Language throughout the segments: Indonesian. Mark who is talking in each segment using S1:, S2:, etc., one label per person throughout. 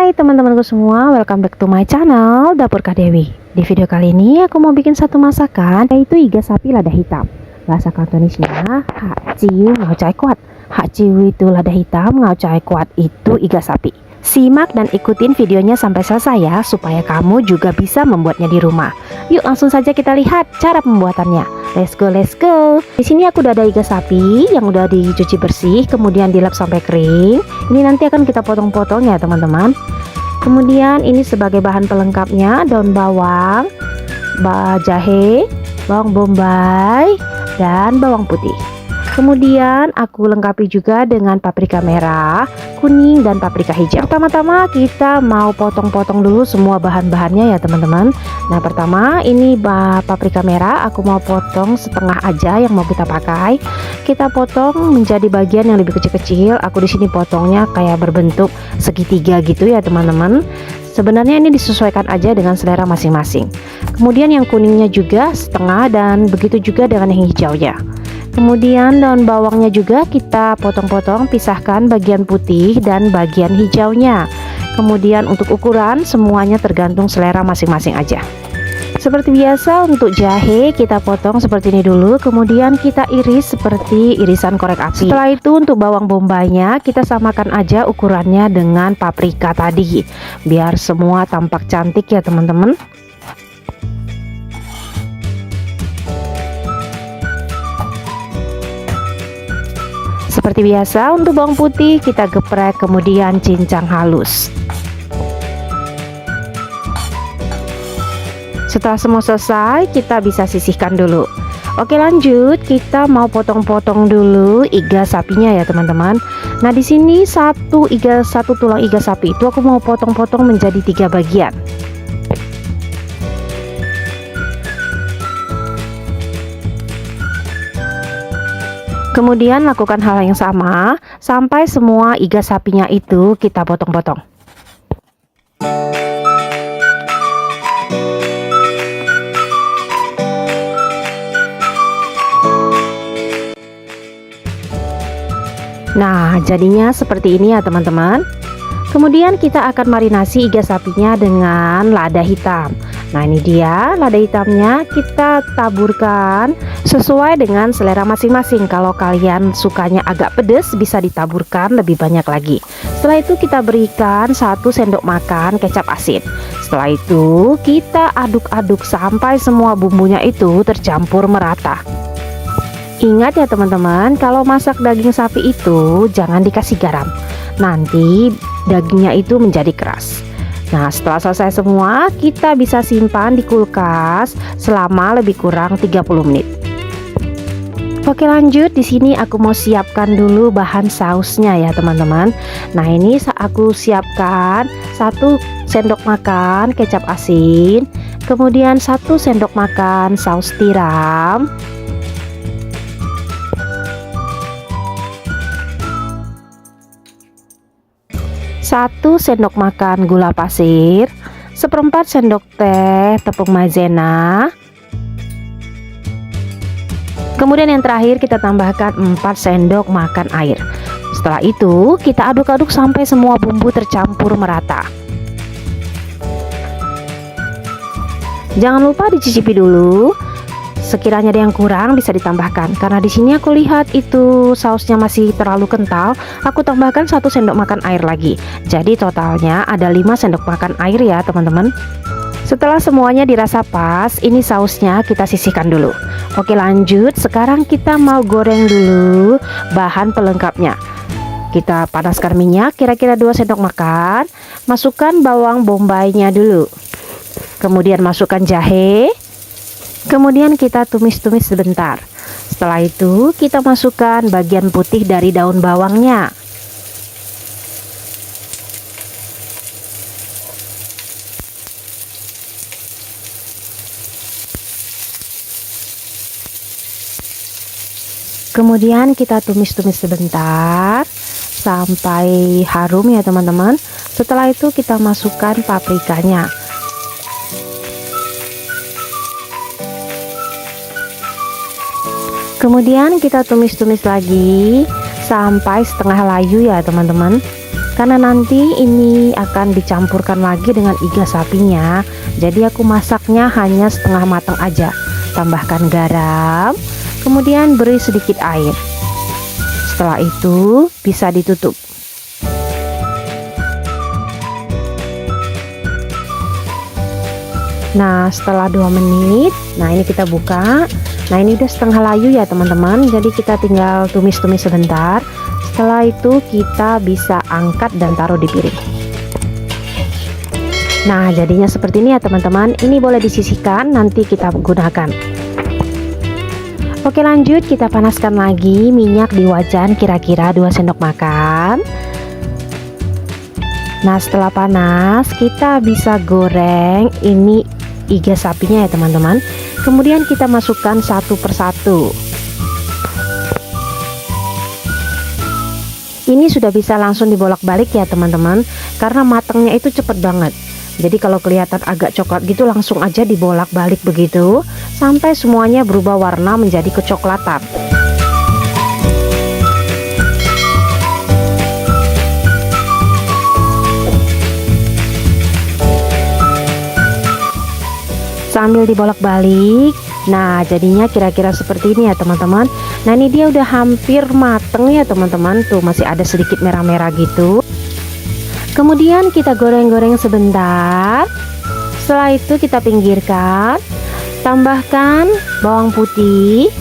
S1: Hai teman-temanku semua, welcome back to my channel Dapur Kak Dewi. Di video kali ini aku mau bikin satu masakan, yaitu iga sapi lada hitam. Bahasa Kantonisnya hak ciu ngau cai kuat. Hak ciu itu lada hitam, ngau cai kuat itu iga sapi. Simak dan ikutin videonya sampai selesai ya, supaya kamu juga bisa membuatnya di rumah. Yuk langsung saja kita lihat cara pembuatannya. Let's go, let's go. Di sini aku udah ada iga sapi yang udah dicuci bersih, kemudian dilap sampai kering. Ini nanti akan kita potong-potong ya teman-teman. Kemudian ini sebagai bahan pelengkapnya, daun bawang, jahe, bawang bombay, dan bawang putih. Kemudian aku lengkapi juga dengan paprika merah, kuning, dan paprika hijau. Pertama-tama kita mau potong-potong dulu semua bahan-bahannya ya teman-teman. Nah pertama ini paprika merah aku mau potong setengah aja yang mau kita pakai. Kita potong menjadi bagian yang lebih kecil-kecil. Aku di sini potongnya kayak berbentuk segitiga gitu ya teman-teman. Sebenarnya ini disesuaikan aja dengan selera masing-masing. Kemudian yang kuningnya juga setengah, dan begitu juga dengan yang hijaunya. Kemudian daun bawangnya juga kita potong-potong, pisahkan bagian putih dan bagian hijaunya. Kemudian untuk ukuran semuanya tergantung selera masing-masing aja. Seperti biasa untuk jahe kita potong seperti ini dulu, kemudian kita iris seperti irisan korek api. Setelah itu untuk bawang bombaynya kita samakan aja ukurannya dengan paprika tadi, biar semua tampak cantik ya teman-teman. Seperti biasa untuk bawang putih kita geprek kemudian cincang halus. Setelah semua selesai kita bisa sisihkan dulu. Oke lanjut, kita mau potong-potong dulu iga sapinya ya teman-teman. Nah di sini satu tulang iga sapi itu aku mau potong-potong menjadi 3 bagian. Kemudian lakukan hal yang sama sampai semua iga sapinya itu kita potong-potong. Nah, jadinya seperti ini ya teman-teman. Kemudian kita akan marinasi iga sapinya dengan lada hitam. Nah ini dia lada hitamnya, kita taburkan sesuai dengan selera masing-masing. Kalau kalian sukanya agak pedas bisa ditaburkan lebih banyak lagi. Setelah itu kita berikan 1 sendok makan kecap asin. Setelah itu kita aduk-aduk sampai semua bumbunya itu tercampur merata. Ingat ya teman-teman, kalau masak daging sapi itu jangan dikasih garam, nanti dagingnya itu menjadi keras. Nah setelah selesai semua kita bisa simpan di kulkas selama lebih kurang 30 menit. Oke lanjut, di sini aku mau siapkan dulu bahan sausnya ya teman-teman. Nah ini aku siapkan 1 sendok makan kecap asin, kemudian 1 sendok makan saus tiram, 1 sendok makan gula pasir, 1/4 sendok teh tepung maizena. Kemudian yang terakhir kita tambahkan 4 sendok makan air. Setelah itu kita aduk-aduk sampai semua bumbu tercampur merata. Jangan lupa dicicipi dulu. Sekiranya ada yang kurang bisa ditambahkan. Karena di sini aku lihat itu sausnya masih terlalu kental, aku tambahkan 1 sendok makan air lagi. Jadi totalnya ada 5 sendok makan air ya teman-teman. Setelah semuanya dirasa pas, ini sausnya kita sisihkan dulu. Oke lanjut, sekarang kita mau goreng dulu bahan pelengkapnya. Kita panaskan minyak kira-kira 2 sendok makan. Masukkan bawang bombaynya dulu. Kemudian masukkan jahe. Kemudian kita tumis-tumis sebentar. Setelah itu kita masukkan bagian putih dari daun bawangnya. Kemudian kita tumis-tumis sebentar sampai harum ya teman-teman. Setelah itu kita masukkan paprikanya. Kemudian kita tumis-tumis lagi sampai setengah layu ya teman-teman. Karena nanti ini akan dicampurkan lagi dengan iga sapinya, jadi aku masaknya hanya setengah matang aja. Tambahkan garam, kemudian beri sedikit air. Setelah itu bisa ditutup. Nah, setelah 2 menit, nah ini kita buka. Nah, ini udah setengah layu ya teman-teman, jadi kita tinggal tumis-tumis sebentar. Setelah itu kita bisa angkat dan taruh di piring. Nah, jadinya seperti ini ya teman-teman. Ini boleh disisihkan, nanti kita gunakan. Oke, lanjut kita panaskan lagi minyak di wajan kira-kira 2 sendok makan. Nah, setelah panas kita bisa goreng ini iga sapinya ya teman-teman. Kemudian kita masukkan satu persatu. Ini sudah bisa langsung dibolak-balik ya teman-teman, karena matangnya itu cepet banget. Jadi kalau kelihatan agak coklat gitu langsung aja dibolak-balik begitu sampai semuanya berubah warna menjadi kecoklatan. Sambil dibolak-balik, nah jadinya kira-kira seperti ini ya teman-teman. Nah, ini dia udah hampir mateng ya teman-teman. Tuh masih ada sedikit merah-merah gitu. Kemudian kita goreng-goreng sebentar. Setelah itu kita pinggirkan. Tambahkan bawang putih.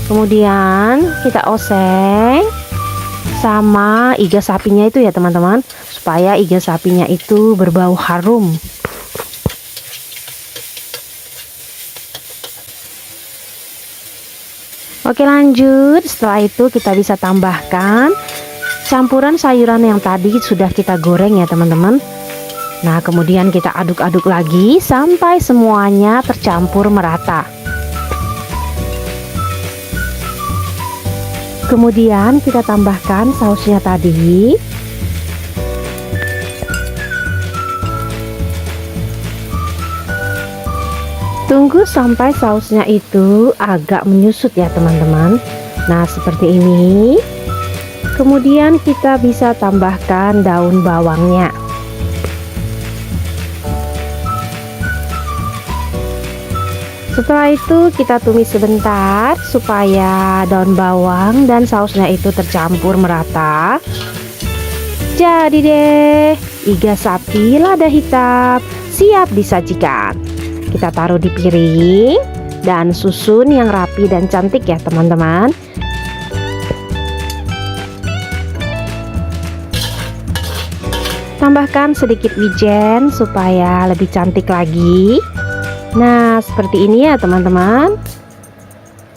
S1: Kemudian kita oseng sama iga sapinya itu ya teman-teman, supaya iga sapinya itu berbau harum. Oke, lanjut. Setelah itu kita bisa tambahkan campuran sayuran yang tadi sudah kita goreng ya teman-teman. Nah, kemudian kita aduk-aduk lagi sampai semuanya tercampur merata. Kemudian kita tambahkan sausnya tadi. Tunggu sampai sausnya itu agak menyusut ya teman-teman. Nah, seperti ini. Kemudian kita bisa tambahkan daun bawangnya. Setelah itu kita tumis sebentar supaya daun bawang dan sausnya itu tercampur merata. Jadi deh, iga sapi lada hitam siap disajikan. Kita taruh di piring dan susun yang rapi dan cantik ya teman-teman. Tambahkan sedikit wijen supaya lebih cantik lagi. Nah, seperti ini ya teman-teman.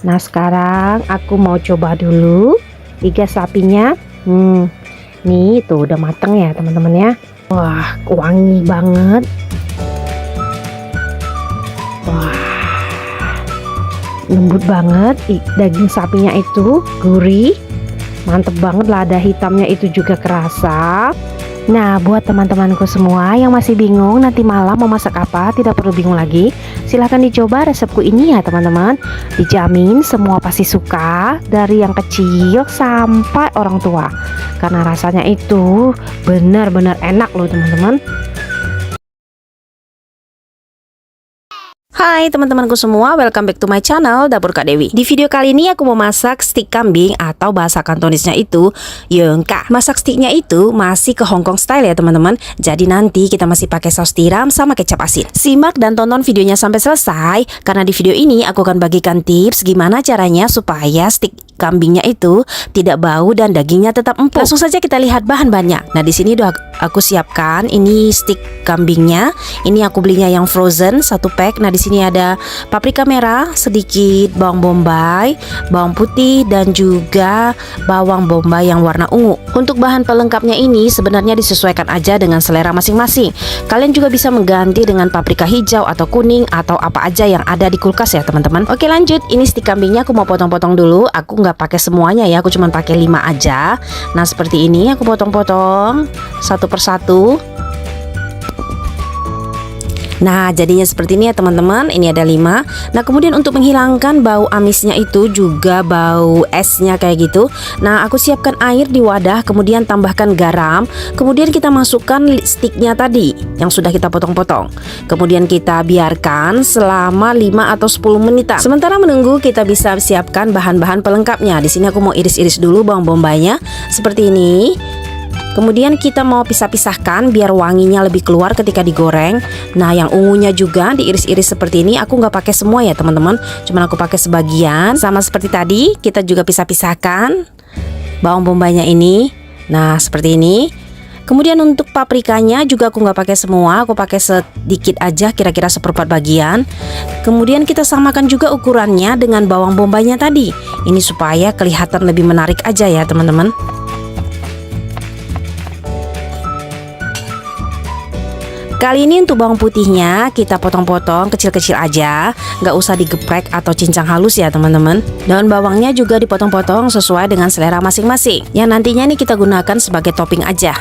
S1: Nah, sekarang aku mau coba dulu iga sapinya. Nih tuh udah mateng ya teman-teman ya. Wah, wangi banget. Wah, lembut banget. Daging sapinya itu gurih, mantep banget. Lada hitamnya itu juga kerasa. Nah, buat teman-temanku semua yang masih bingung nanti malam mau masak apa, tidak perlu bingung lagi. Silahkan dicoba resepku ini ya teman-teman. Dijamin semua pasti suka, dari yang kecil sampai orang tua, karena rasanya itu benar-benar enak loh teman-teman. Hai teman-temanku semua, welcome back to my channel Dapur Kak Dewi. Di video kali ini aku mau masak stik kambing atau bahasa Kantonisnya itu yeungka. Masak stiknya itu masih ke Hongkong style ya teman-teman. Jadi nanti kita masih pakai saus tiram sama kecap asin. Simak dan tonton videonya sampai selesai, karena di video ini aku akan bagikan tips gimana caranya supaya stik kambingnya itu tidak bau dan dagingnya tetap empuk. Langsung saja kita lihat bahan-bahannya. Nah, di sini udah aku siapkan ini stik kambingnya. Ini aku belinya yang frozen 1 pack. Nah, di sini ada paprika merah, sedikit bawang bombay, bawang putih dan juga bawang bombay yang warna ungu. Untuk bahan pelengkapnya ini sebenarnya disesuaikan aja dengan selera masing-masing. Kalian juga bisa mengganti dengan paprika hijau atau kuning atau apa aja yang ada di kulkas ya teman-teman. Oke, lanjut. Ini stik kambingnya aku mau potong-potong dulu. Aku nggak pakai semuanya ya, aku cuma pakai 5 aja. Nah, seperti ini aku potong-potong satu persatu.
S2: Nah, jadinya seperti ini ya teman-teman. Ini ada 5. Nah, kemudian untuk menghilangkan bau amisnya itu juga bau esnya kayak gitu. Nah, aku siapkan air di wadah, kemudian tambahkan garam. Kemudian kita masukkan sticknya tadi yang sudah kita potong-potong. Kemudian kita biarkan selama 5 atau 10 menitan. Sementara menunggu, kita bisa siapkan bahan-bahan pelengkapnya. Di sini aku mau iris-iris dulu bawang bombaynya seperti ini. Kemudian kita mau pisah-pisahkan biar wanginya lebih keluar ketika digoreng. Nah, yang ungunya juga diiris-iris seperti ini. Aku nggak pakai semua ya teman-teman, cuman aku pakai sebagian. Sama seperti tadi, kita juga pisah-pisahkan bawang bombaynya ini. Nah, seperti ini. Kemudian untuk paprikanya juga aku nggak pakai semua, aku pakai sedikit aja, kira-kira seperempat bagian. Kemudian kita samakan juga ukurannya dengan bawang bombaynya tadi. Ini supaya kelihatan lebih menarik aja ya teman-teman. Kali ini untuk bawang putihnya kita potong-potong kecil-kecil aja, nggak usah digeprek atau cincang halus ya teman-teman. Daun bawangnya juga dipotong-potong sesuai dengan selera masing-masing, yang nantinya ini kita gunakan sebagai topping aja.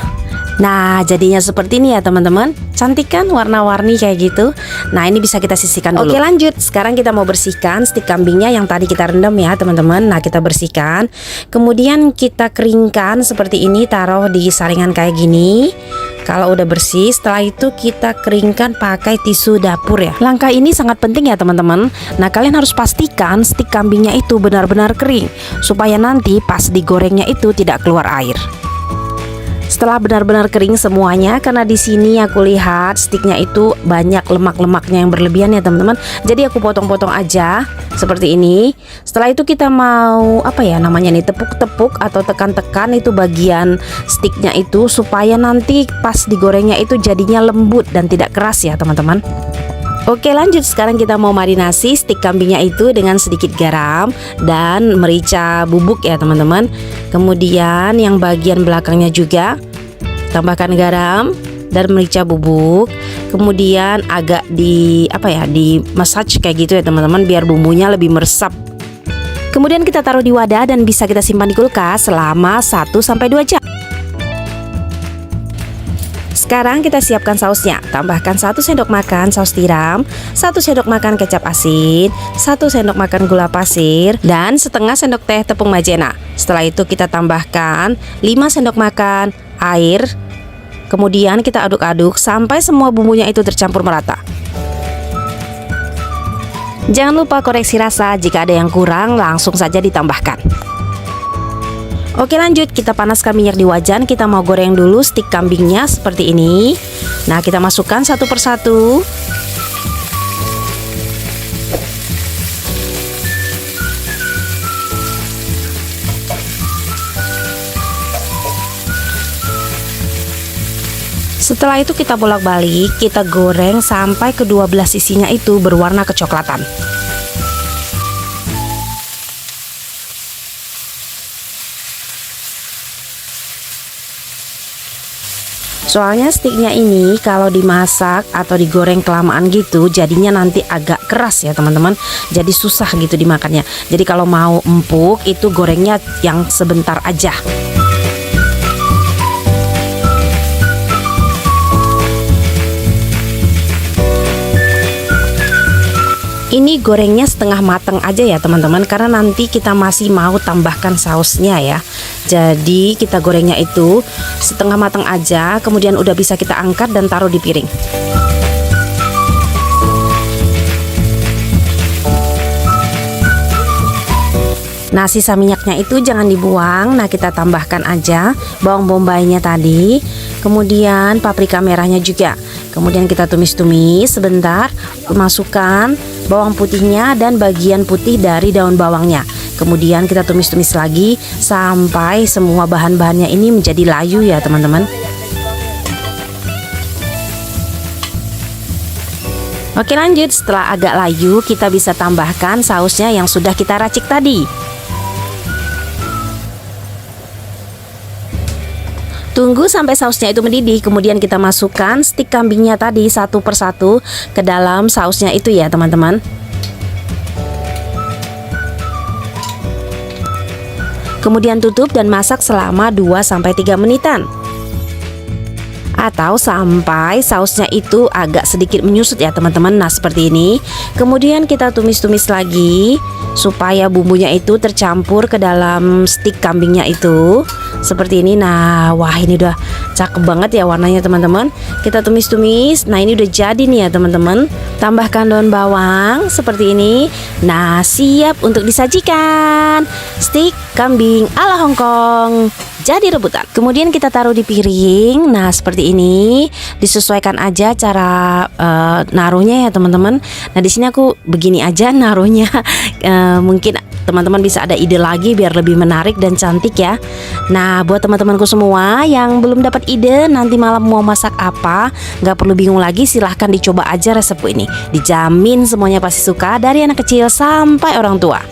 S2: Nah, jadinya seperti ini ya teman-teman. Cantik kan warna-warni kayak gitu. Nah, ini bisa kita sisihkan dulu. Oke, lanjut. Sekarang kita mau bersihkan stik kambingnya yang tadi kita rendam ya teman-teman. Nah, kita bersihkan. Kemudian kita keringkan seperti ini, taruh di saringan kayak gini. Kalau udah bersih, setelah itu kita keringkan pakai tisu dapur ya. Langkah ini sangat penting ya teman-teman. Nah, kalian harus pastikan stik kambingnya itu benar-benar kering, supaya nanti pas digorengnya itu tidak keluar air. Setelah benar-benar kering semuanya, karena di sini aku lihat stiknya itu banyak lemak-lemaknya yang berlebihan ya teman-teman. Jadi aku potong-potong aja seperti ini. Setelah itu kita mau apa ya namanya nih, tepuk-tepuk atau tekan-tekan itu bagian stiknya itu supaya nanti pas digorengnya itu jadinya lembut dan tidak keras ya teman-teman. Oke, lanjut. Sekarang kita mau marinasi stik kambingnya itu dengan sedikit garam dan merica bubuk ya teman-teman. Kemudian yang bagian belakangnya juga tambahkan garam dan merica bubuk. Kemudian agak di massage kayak gitu ya teman-teman, biar bumbunya lebih meresap. Kemudian kita taruh di wadah dan bisa kita simpan di kulkas selama 1-2 jam. Sekarang kita siapkan sausnya. Tambahkan 1 sendok makan saus tiram, 1 sendok makan kecap asin, 1 sendok makan gula pasir, dan setengah sendok teh tepung maizena. Setelah itu kita tambahkan 5 sendok makan air. Kemudian kita aduk-aduk sampai semua bumbunya itu tercampur merata. Jangan lupa koreksi rasa, jika ada yang kurang langsung saja ditambahkan. Oke, lanjut. Kita panaskan minyak di wajan. Kita mau goreng dulu stik kambingnya seperti ini. Nah, kita masukkan satu persatu. Setelah itu kita bolak-balik, kita goreng sampai kedua belah sisinya itu berwarna kecoklatan. Soalnya stiknya ini kalau dimasak atau digoreng kelamaan gitu jadinya nanti agak keras ya teman-teman. Jadi susah gitu dimakannya. Jadi kalau mau empuk itu gorengnya yang sebentar aja. Ini gorengnya setengah matang aja ya teman-teman, karena nanti kita masih mau tambahkan sausnya ya. Jadi kita gorengnya itu setengah matang aja, kemudian udah bisa kita angkat dan taruh di piring. Nah, sisa minyaknya itu jangan dibuang. Nah, kita tambahkan aja bawang bombaynya tadi, kemudian paprika merahnya juga. Kemudian kita tumis-tumis sebentar, masukkan bawang putihnya dan bagian putih dari daun bawangnya. Kemudian kita tumis-tumis lagi sampai semua bahan-bahannya ini menjadi layu ya teman-teman. Oke, lanjut. Setelah agak layu, kita bisa tambahkan sausnya yang sudah kita racik tadi. Tunggu sampai sausnya itu mendidih, kemudian kita masukkan stik kambingnya tadi satu persatu ke dalam sausnya itu ya teman-teman. Kemudian tutup dan masak selama 2-3 menitan. atau sampai sausnya itu agak sedikit menyusut ya teman-teman. Nah seperti ini. Kemudian kita tumis-tumis lagi supaya bumbunya itu tercampur ke dalam stik kambingnya itu seperti ini. Nah wah ini udah cakep banget ya warnanya teman-teman. Kita tumis-tumis. Nah ini udah jadi nih ya teman-teman. Tambahkan daun bawang seperti ini. Nah siap untuk disajikan. Stik kambing ala Hongkong jadi rebutan. Kemudian kita taruh di piring. Nah seperti ini. Disesuaikan aja cara naruhnya ya teman-teman. Nah di sini aku begini aja naruhnya. Mungkin teman-teman bisa ada ide lagi biar lebih menarik dan cantik ya. Nah buat teman-temanku semua yang belum dapat ide nanti malam mau masak apa, nggak perlu bingung lagi, silahkan dicoba aja resepku ini. Dijamin semuanya pasti suka dari anak kecil sampai orang tua.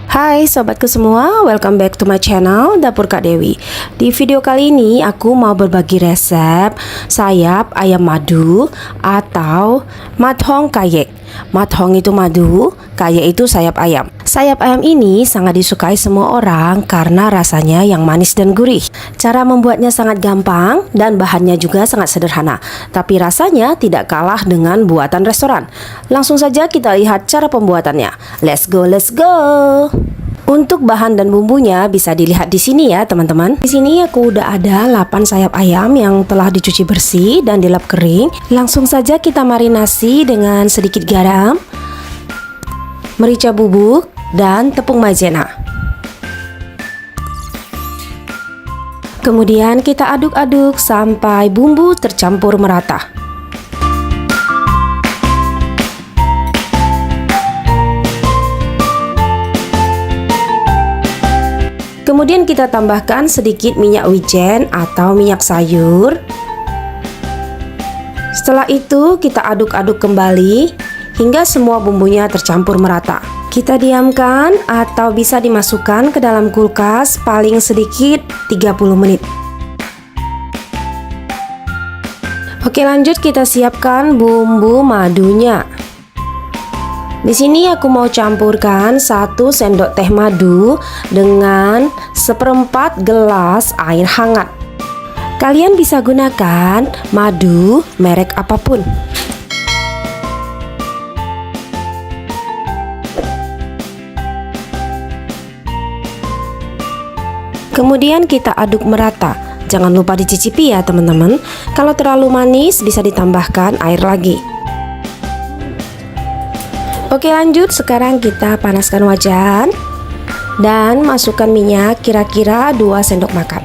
S2: Hai sobatku semua, welcome back to my channel Dapur Kak Dewi. Di video kali ini aku mau berbagi resep sayap ayam madu atau madhong kayek. Madhong itu madu, kayek itu sayap ayam. Sayap ayam ini sangat disukai semua orang karena rasanya yang manis dan gurih. Cara membuatnya sangat gampang dan bahannya juga sangat sederhana. Tapi rasanya tidak kalah dengan buatan restoran. Langsung saja kita lihat cara pembuatannya. Let's go, let's go. Untuk bahan dan bumbunya bisa dilihat di sini ya teman-teman. Di sini aku udah ada 8 sayap ayam yang telah dicuci bersih dan dilap kering. Langsung saja kita marinasi dengan sedikit garam, merica bubuk, dan tepung maizena. Kemudian kita aduk-aduk sampai bumbu tercampur merata. Kemudian kita tambahkan sedikit minyak wijen atau minyak sayur. Setelah itu kita aduk-aduk kembali hingga semua bumbunya tercampur merata. Kita diamkan atau bisa dimasukkan ke dalam kulkas paling sedikit 30 menit. Oke, lanjut kita siapkan bumbu madunya. Di sini aku mau campurkan 1 sendok teh madu dengan 1/4 gelas air hangat. Kalian bisa gunakan madu merek apapun. Kemudian kita aduk merata. Jangan lupa dicicipi ya teman-teman. Kalau terlalu manis bisa ditambahkan air lagi. Oke, lanjut. Sekarang kita panaskan wajan dan masukkan minyak kira-kira 2 sendok makan.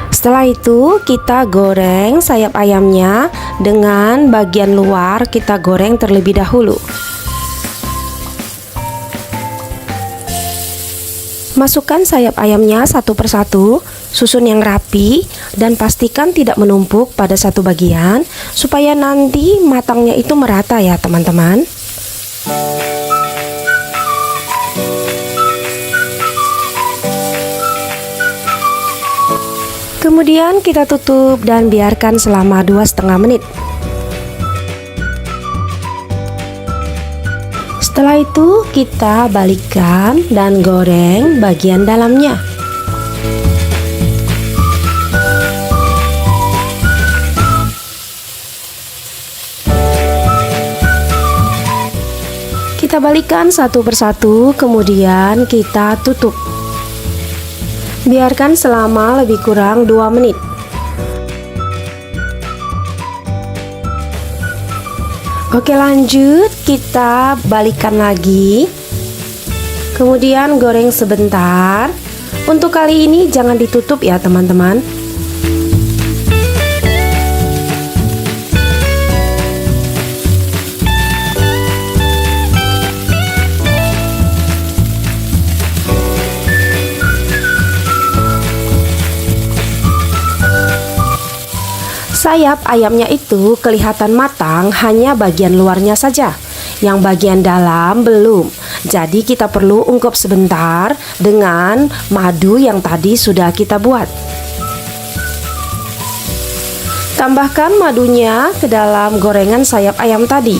S2: Setelah itu kita goreng sayap ayamnya. Dengan bagian luar kita goreng terlebih dahulu. Masukkan sayap ayamnya satu persatu, susun yang rapi dan pastikan tidak menumpuk pada satu bagian supaya nanti matangnya itu merata ya teman-teman. Kemudian kita tutup dan biarkan selama 2,5 menit. Setelah itu kita balikkan dan goreng bagian dalamnya. Kita balikkan satu persatu, kemudian kita tutup. Biarkan selama lebih kurang 2 menit. Oke, lanjut kita balikkan lagi. Kemudian goreng sebentar. Untuk kali ini jangan ditutup ya teman-teman. Sayap ayamnya itu kelihatan matang hanya bagian luarnya saja. Yang bagian dalam belum. Jadi kita perlu ungkep sebentar dengan madu yang tadi sudah kita buat. Tambahkan madunya ke dalam gorengan sayap ayam tadi.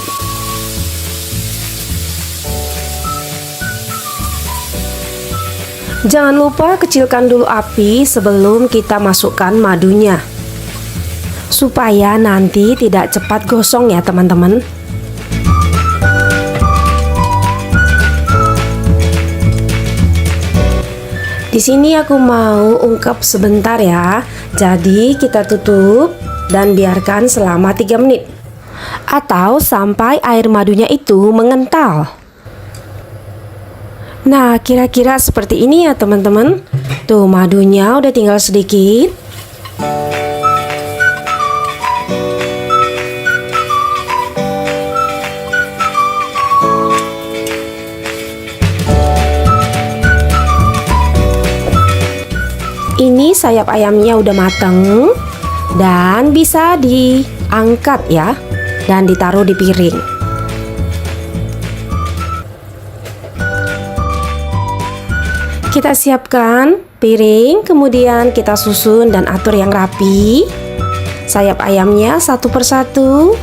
S2: Jangan lupa kecilkan dulu api sebelum kita masukkan madunya, supaya nanti tidak cepat gosong ya teman-teman. Di sini aku mau ungkap sebentar ya. Jadi kita tutup dan biarkan selama 3 menit atau sampai air madunya itu mengental. Nah, kira-kira seperti ini ya teman-teman. Tuh, madunya udah tinggal sedikit. Ini sayap ayamnya udah mateng dan bisa diangkat ya, dan ditaruh di piring. Kita siapkan piring, kemudian kita susun dan atur yang rapi sayap ayamnya satu persatu.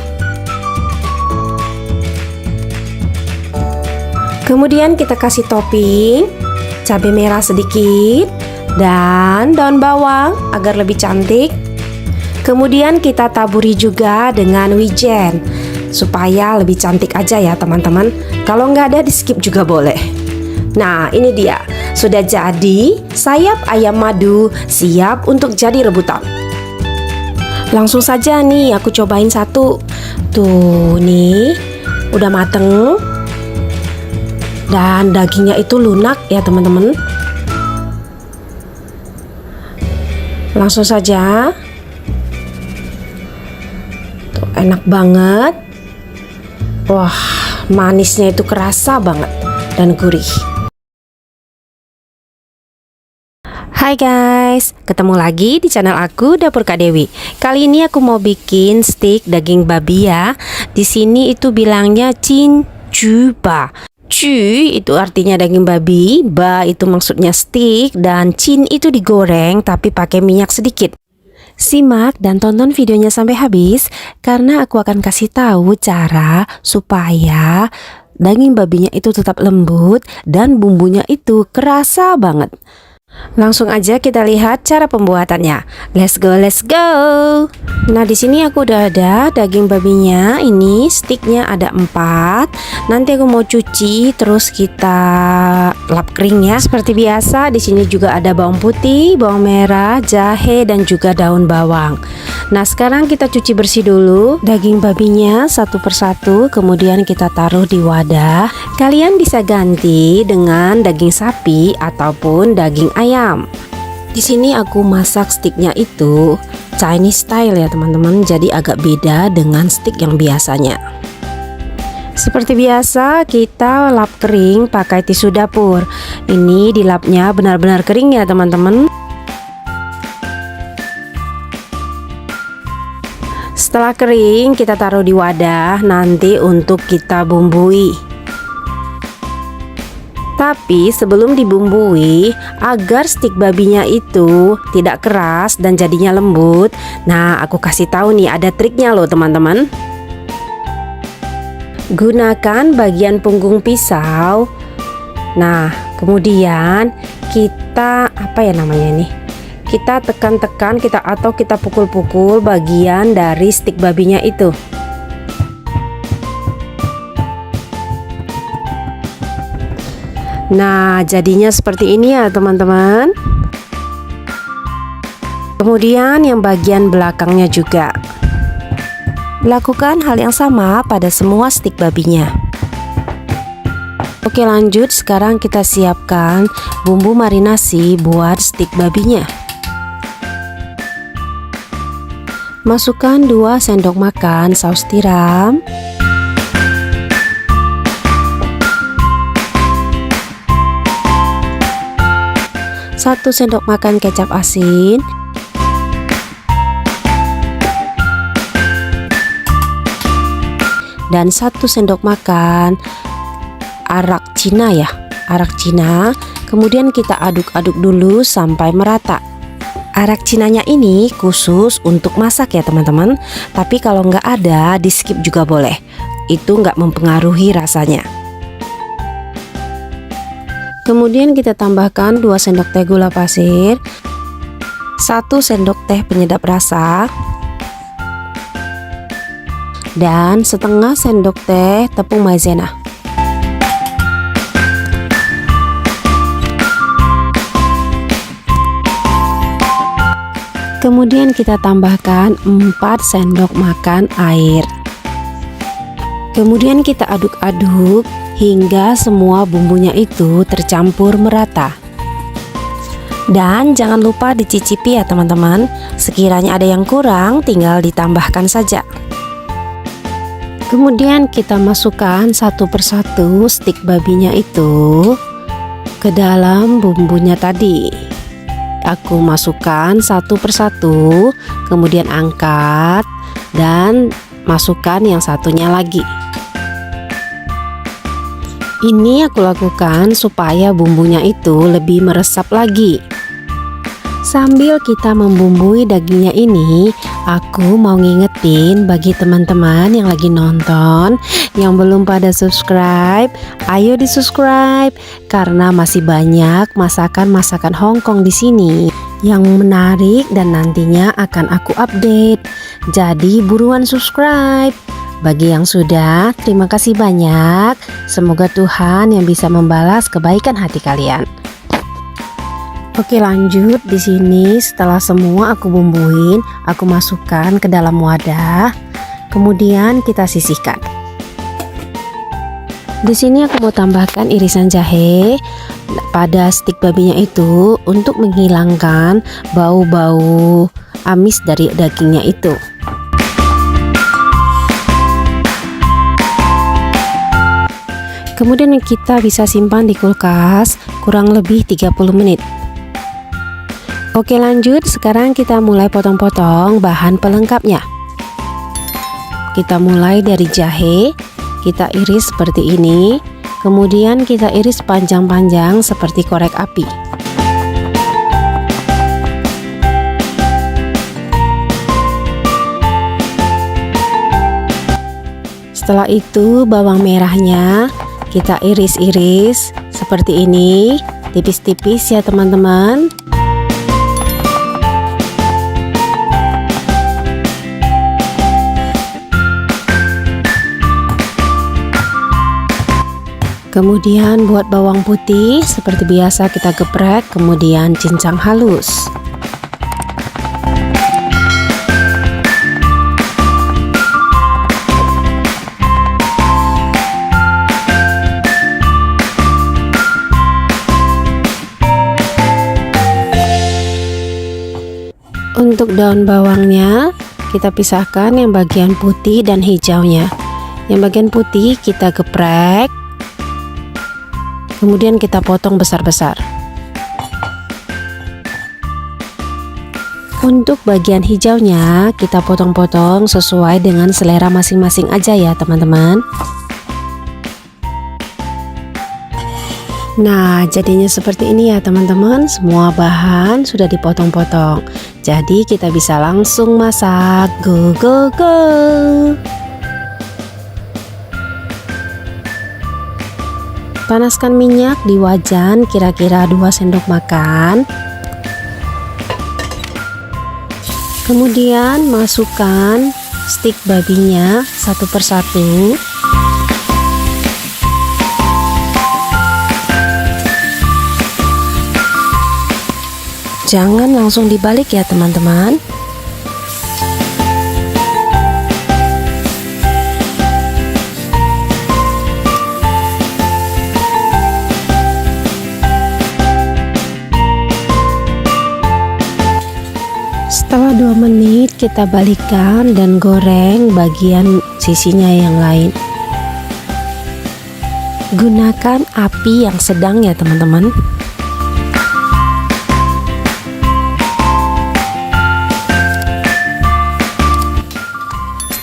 S2: Kemudian kita kasih topping cabai merah sedikit dan daun bawang agar lebih cantik. Kemudian kita taburi juga dengan wijen supaya lebih cantik aja ya teman-teman. Kalau nggak ada di skip juga boleh. Nah, ini dia, sudah jadi sayap ayam madu, siap untuk jadi rebutan. Langsung saja nih aku cobain satu. Tuh nih, udah mateng dan dagingnya itu lunak ya teman-teman. Langsung saja. Tuh, enak banget. Wah, manisnya itu kerasa banget dan gurih. Hai guys, ketemu lagi di channel aku Dapur Kak Dewi. Kali ini aku mau bikin steak daging babi ya. Di sini itu bilangnya chin chu ba. Chu itu artinya daging babi, ba itu maksudnya steak, dan chin itu digoreng tapi pakai minyak sedikit. Simak dan tonton videonya sampai habis karena aku akan kasih tahu cara supaya daging babinya itu tetap lembut dan bumbunya itu kerasa banget. Langsung aja kita lihat cara pembuatannya. Let's go, let's go. Nah, di sini aku udah ada daging babinya. Ini sticknya ada 4. Nanti aku mau cuci, terus kita lap kering ya. Seperti biasa, di sini juga ada bawang putih, bawang merah, jahe, dan juga daun bawang. Nah, sekarang kita cuci bersih dulu daging babinya satu persatu. Kemudian kita taruh di wadah. Kalian bisa ganti dengan daging sapi ataupun daging ayam. Di sini aku masak sticknya itu Chinese style ya teman-teman, jadi agak beda dengan stick yang biasanya. Seperti biasa kita lap kering pakai tisu dapur. Ini dilapnya benar-benar kering ya teman-teman. Setelah kering kita taruh di wadah nanti untuk kita bumbui. Tapi sebelum dibumbui, agar stik babinya itu tidak keras dan jadinya lembut, nah aku kasih tahu nih ada triknya loh teman-teman. Gunakan bagian punggung pisau. Nah, kemudian kita kita tekan-tekan, atau kita pukul-pukul bagian dari stik babinya itu. Nah, jadinya seperti ini ya teman-teman. Kemudian yang bagian belakangnya juga. Lakukan hal yang sama pada semua stik babinya. Oke, lanjut. Sekarang kita siapkan bumbu marinasi buat stik babinya. Masukkan 2 sendok makan saus tiram, 1 sendok makan kecap asin, dan 1 sendok makan arak Cina ya, arak Cina. Kemudian kita aduk-aduk dulu sampai merata. Arak Cinanya ini khusus untuk masak ya teman-teman. Tapi kalau nggak ada, di skip juga boleh. Itu nggak mempengaruhi rasanya. Kemudian kita tambahkan 2 sendok teh gula pasir, 1 sendok teh penyedap rasa, dan setengah sendok teh tepung maizena. Kemudian kita tambahkan 4 sendok makan air. Kemudian kita aduk-aduk hingga semua bumbunya itu tercampur merata. Dan jangan lupa dicicipi ya teman-teman. Sekiranya ada yang kurang, tinggal ditambahkan saja. Kemudian kita masukkan satu persatu stik babinya itu ke dalam bumbunya tadi. Aku masukkan satu persatu, kemudian angkat dan masukkan yang satunya lagi. Ini aku lakukan supaya bumbunya itu lebih meresap lagi. Sambil kita membumbui dagingnya ini, aku mau ngingetin bagi teman-teman yang lagi nonton yang belum pada subscribe, ayo di subscribe karena masih banyak masakan-masakan Hongkong di sini yang menarik dan nantinya akan aku update. Jadi buruan subscribe. Bagi yang sudah, terima kasih banyak. Semoga Tuhan yang bisa membalas kebaikan hati kalian. Oke, lanjut. Di sini setelah semua aku bumbuin, aku masukkan ke dalam wadah. Kemudian kita sisihkan. Di sini aku mau tambahkan irisan jahe pada stik babinya itu untuk menghilangkan bau-bau amis dari dagingnya itu. Kemudian kita bisa simpan di kulkas kurang lebih 30 menit. Oke, lanjut. Sekarang kita mulai potong-potong bahan pelengkapnya. Kita mulai dari jahe, kita iris seperti ini. Kemudian kita iris panjang-panjang seperti korek api. Setelah itu bawang merahnya kita iris-iris seperti ini, tipis-tipis ya teman-teman. Kemudian buat bawang putih seperti biasa kita geprek, kemudian cincang halus. Untuk daun bawangnya kita pisahkan yang bagian putih dan hijaunya. Yang bagian putih kita geprek, kemudian kita potong besar-besar. Untuk bagian hijaunya kita potong-potong sesuai dengan selera masing-masing aja ya teman-teman. Nah, jadinya seperti ini ya teman-teman. Semua bahan sudah dipotong-potong. Jadi kita bisa langsung masak. Go go go. Panaskan minyak di wajan kira-kira 2 sendok makan. Kemudian masukkan stik babinya satu persatu. Jangan langsung dibalik ya teman-teman. Setelah 2 menit kita balikkan dan goreng bagian sisinya yang lain. Gunakan api yang sedang ya teman-teman.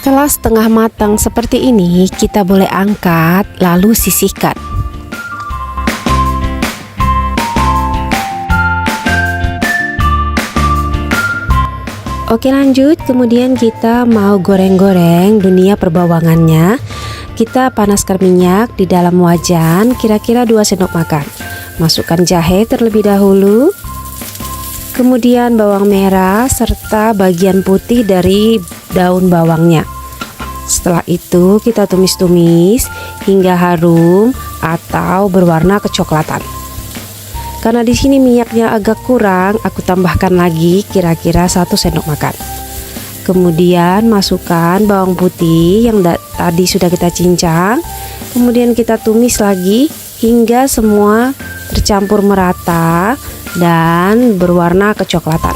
S2: Setelah setengah matang seperti ini, kita boleh angkat lalu sisihkan. Oke, lanjut. Kemudian kita mau goreng-goreng dunia perbawangannya. Kita panaskan minyak di dalam wajan kira-kira 2 sendok makan. Masukkan jahe terlebih dahulu, kemudian bawang merah serta bagian putih dari daun bawangnya. Setelah itu kita tumis-tumis hingga harum atau berwarna kecoklatan. Karena di sini minyaknya agak kurang, aku tambahkan lagi kira-kira 1 sendok makan. Kemudian masukkan bawang putih yang tadi sudah kita cincang. Kemudian kita tumis lagi hingga semua tercampur merata dan berwarna kecoklatan.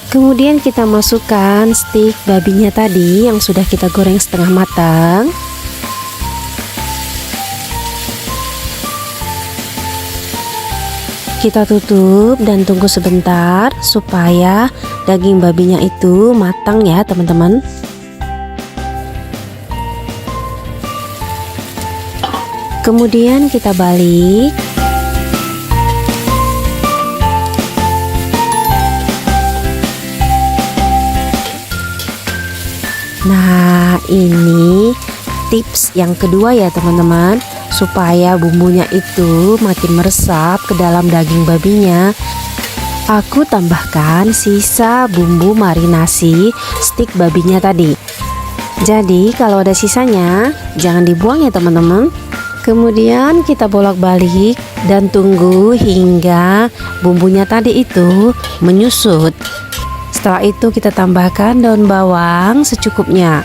S2: Kemudian kita masukkan stik babinya tadi yang sudah kita goreng setengah matang. Kita tutup dan tunggu sebentar supaya daging babinya itu matang ya teman-teman. Kemudian kita balik. Nah, ini tips yang kedua ya teman-teman, supaya bumbunya itu makin meresap ke dalam daging babinya. Aku tambahkan sisa bumbu marinasi stik babinya tadi. Jadi kalau ada sisanya jangan dibuang ya teman-teman. Kemudian kita bolak-balik dan tunggu hingga bumbunya tadi itu menyusut. Setelah itu kita tambahkan daun bawang secukupnya.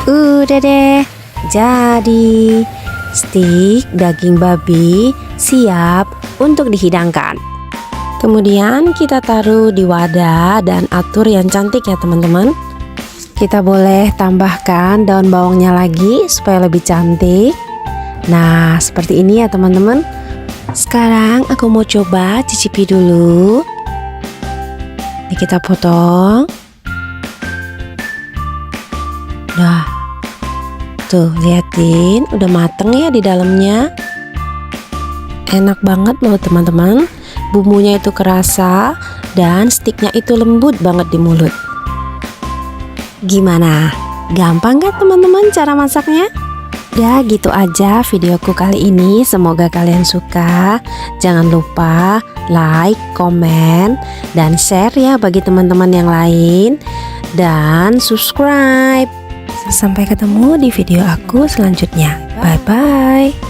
S2: Udah deh, jadi stik daging babi siap untuk dihidangkan. Kemudian kita taruh di wadah dan atur yang cantik ya teman-teman. Kita boleh tambahkan daun bawangnya lagi supaya lebih cantik. Nah, seperti ini ya teman-teman. Sekarang aku mau coba cicipi dulu. Ini kita potong. Nah, tuh liatin, udah mateng ya di dalamnya. Enak banget loh teman-teman. Bumbunya itu kerasa dan stiknya itu lembut banget di mulut. Gimana? Gampang kan teman-teman cara masaknya? Ya gitu aja videoku kali ini, semoga kalian suka. Jangan lupa like, komen, dan share ya bagi teman-teman yang lain. Dan subscribe. Sampai ketemu di video aku selanjutnya. Bye-bye.